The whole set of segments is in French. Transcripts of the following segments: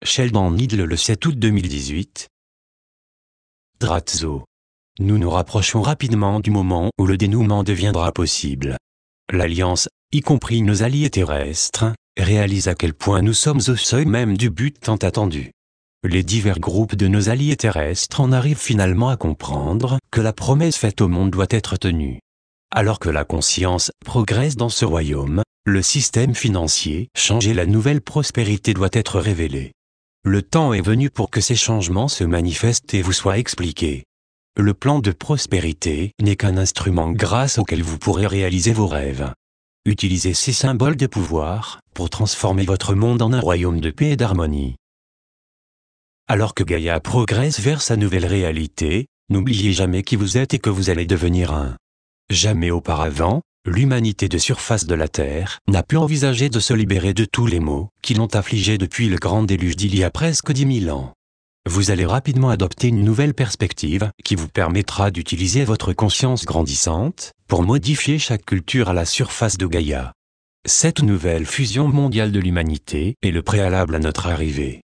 Sheldon Needle le 7 août 2018. Dratzo. Nous nous rapprochons rapidement du moment où le dénouement deviendra possible. L'Alliance, y compris nos alliés terrestres, réalise à quel point nous sommes au seuil même du but tant attendu. Les divers groupes de nos alliés terrestres en arrivent finalement à comprendre que la promesse faite au monde doit être tenue. Alors que la conscience progresse dans ce royaume, le système financier change et la nouvelle prospérité doit être révélée. Le temps est venu pour que ces changements se manifestent et vous soient expliqués. Le plan de prospérité n'est qu'un instrument grâce auquel vous pourrez réaliser vos rêves. Utilisez ces symboles de pouvoir pour transformer votre monde en un royaume de paix et d'harmonie. Alors que Gaïa progresse vers sa nouvelle réalité, n'oubliez jamais qui vous êtes et que vous allez devenir un. Jamais auparavant, l'humanité de surface de la Terre n'a pu envisager de se libérer de tous les maux qui l'ont affligé depuis le grand déluge d'il y a presque 10 000 ans. Vous allez rapidement adopter une nouvelle perspective qui vous permettra d'utiliser votre conscience grandissante pour modifier chaque culture à la surface de Gaïa. Cette nouvelle fusion mondiale de l'humanité est le préalable à notre arrivée.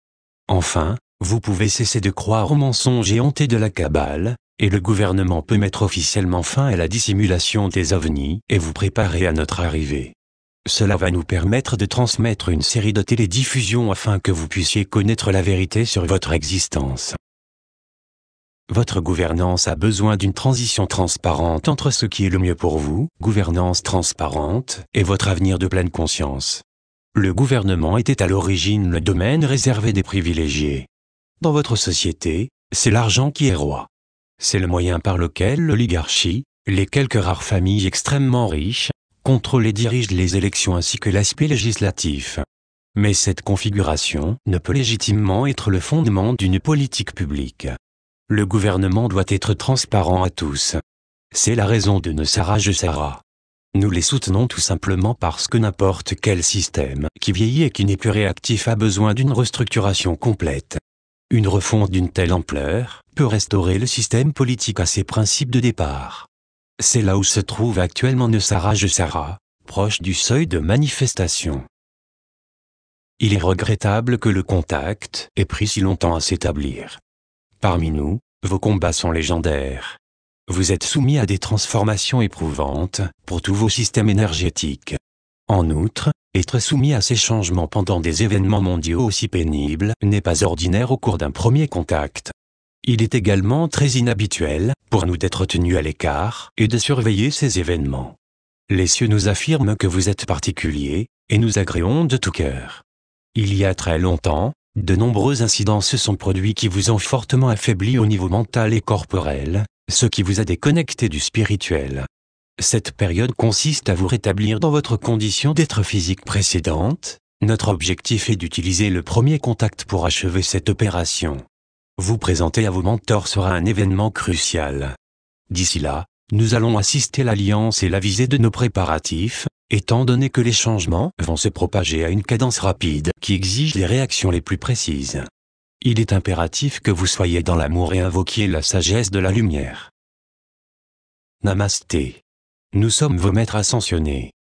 Enfin, vous pouvez cesser de croire aux mensonges éhontés de la Kabbale, et le gouvernement peut mettre officiellement fin à la dissimulation des ovnis et vous préparer à notre arrivée. Cela va nous permettre de transmettre une série de télédiffusions afin que vous puissiez connaître la vérité sur votre existence. Votre gouvernance a besoin d'une transition transparente entre ce qui est le mieux pour vous, gouvernance transparente, et votre avenir de pleine conscience. Le gouvernement était à l'origine le domaine réservé des privilégiés. Dans votre société, c'est l'argent qui est roi. C'est le moyen par lequel l'oligarchie, les quelques rares familles extrêmement riches, contrôlent et dirigent les élections ainsi que l'aspect législatif. Mais cette configuration ne peut légitimement être le fondement d'une politique publique. Le gouvernement doit être transparent à tous. C'est la raison de nos Saraj Sara. Nous les soutenons tout simplement parce que n'importe quel système qui vieillit et qui n'est plus réactif a besoin d'une restructuration complète. Une refonte d'une telle ampleur peut restaurer le système politique à ses principes de départ. C'est là où se trouve actuellement nos Saraj Sara, proche du seuil de manifestation. Il est regrettable que le contact ait pris si longtemps à s'établir. Parmi nous, vos combats sont légendaires. Vous êtes soumis à des transformations éprouvantes pour tous vos systèmes énergétiques. En outre, être soumis à ces changements pendant des événements mondiaux aussi pénibles n'est pas ordinaire au cours d'un premier contact. Il est également très inhabituel pour nous d'être tenus à l'écart et de surveiller ces événements. Les cieux nous affirment que vous êtes particulier et nous agréons de tout cœur. Il y a très longtemps, de nombreux incidents se sont produits qui vous ont fortement affaibli au niveau mental et corporel, ce qui vous a déconnecté du spirituel. Cette période consiste à vous rétablir dans votre condition d'être physique précédente. Notre objectif est d'utiliser le premier contact pour achever cette opération. Vous présenter à vos mentors sera un événement crucial. D'ici là, nous allons assister l'Alliance et la visée de nos préparatifs, étant donné que les changements vont se propager à une cadence rapide qui exige les réactions les plus précises. Il est impératif que vous soyez dans l'amour et invoquiez la sagesse de la lumière. Namasté. Nous sommes vos maîtres ascensionnés.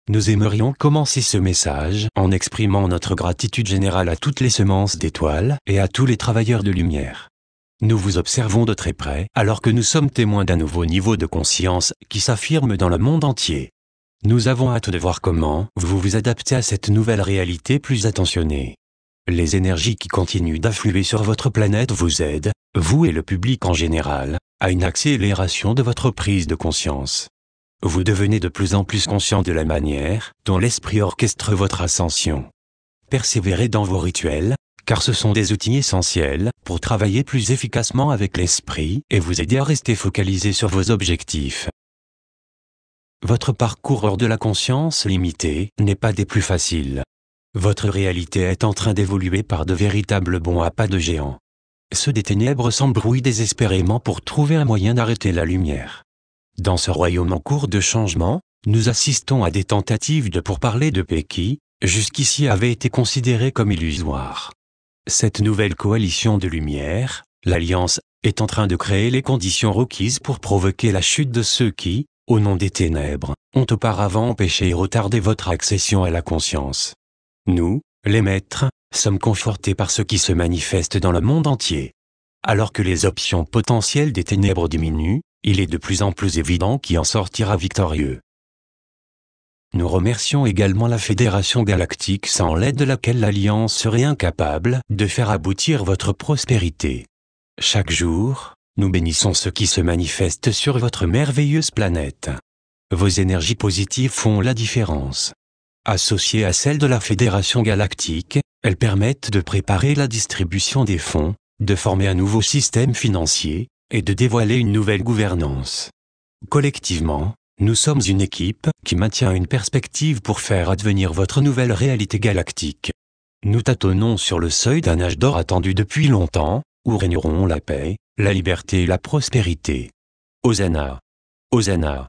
Nous aimerions commencer ce message en exprimant notre gratitude générale à toutes les semences d'étoiles et à tous les travailleurs de lumière. Nous vous observons de très près alors que nous sommes témoins d'un nouveau niveau de conscience qui s'affirme dans le monde entier. Nous avons hâte de voir comment vous vous adaptez à cette nouvelle réalité plus attentionnée. Les énergies qui continuent d'affluer sur votre planète vous aident, vous et le public en général, à une accélération de votre prise de conscience. Vous devenez de plus en plus conscient de la manière dont l'esprit orchestre votre ascension. Persévérez dans vos rituels, car ce sont des outils essentiels pour travailler plus efficacement avec l'esprit et vous aider à rester focalisé sur vos objectifs. Votre parcours hors de la conscience limitée n'est pas des plus faciles. Votre réalité est en train d'évoluer par de véritables bonds à pas de géant. Ceux des ténèbres s'embrouillent désespérément pour trouver un moyen d'arrêter la lumière. Dans ce royaume en cours de changement, nous assistons à des tentatives de pourparlers de paix qui, jusqu'ici avaient été considérées comme illusoires. Cette nouvelle coalition de lumière, l'Alliance, est en train de créer les conditions requises pour provoquer la chute de ceux qui, au nom des ténèbres, ont auparavant empêché et retardé votre accession à la conscience. Nous, les maîtres, sommes confortés par ce qui se manifeste dans le monde entier. Alors que les options potentielles des ténèbres diminuent, il est de plus en plus évident qui en sortira victorieux. Nous remercions également la Fédération Galactique sans l'aide de laquelle l'Alliance serait incapable de faire aboutir votre prospérité. Chaque jour, nous bénissons ce qui se manifeste sur votre merveilleuse planète. Vos énergies positives font la différence. Associées à celles de la Fédération Galactique, elles permettent de préparer la distribution des fonds, de former un nouveau système financier, et de dévoiler une nouvelle gouvernance. Collectivement, nous sommes une équipe qui maintient une perspective pour faire advenir votre nouvelle réalité galactique. Nous tâtonnons sur le seuil d'un âge d'or attendu depuis longtemps, où régneront la paix, la liberté et la prospérité. Hosanna. Hosanna.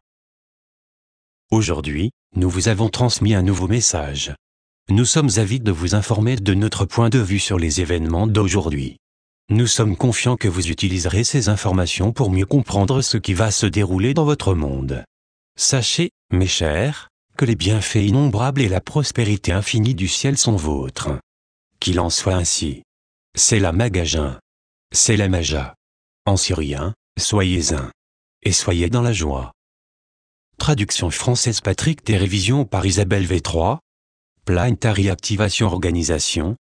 Aujourd'hui, nous vous avons transmis un nouveau message. Nous sommes avides de vous informer de notre point de vue sur les événements d'aujourd'hui. Nous sommes confiants que vous utiliserez ces informations pour mieux comprendre ce qui va se dérouler dans votre monde. Sachez, mes chers, que les bienfaits innombrables et la prospérité infinie du ciel sont vôtres. Qu'il en soit ainsi. C'est la Magasin. C'est la Maja. En syrien, soyez-en. Et soyez dans la joie. Traduction française Patrick T. Révision par Isabelle V3. Planetary Activation Organisation,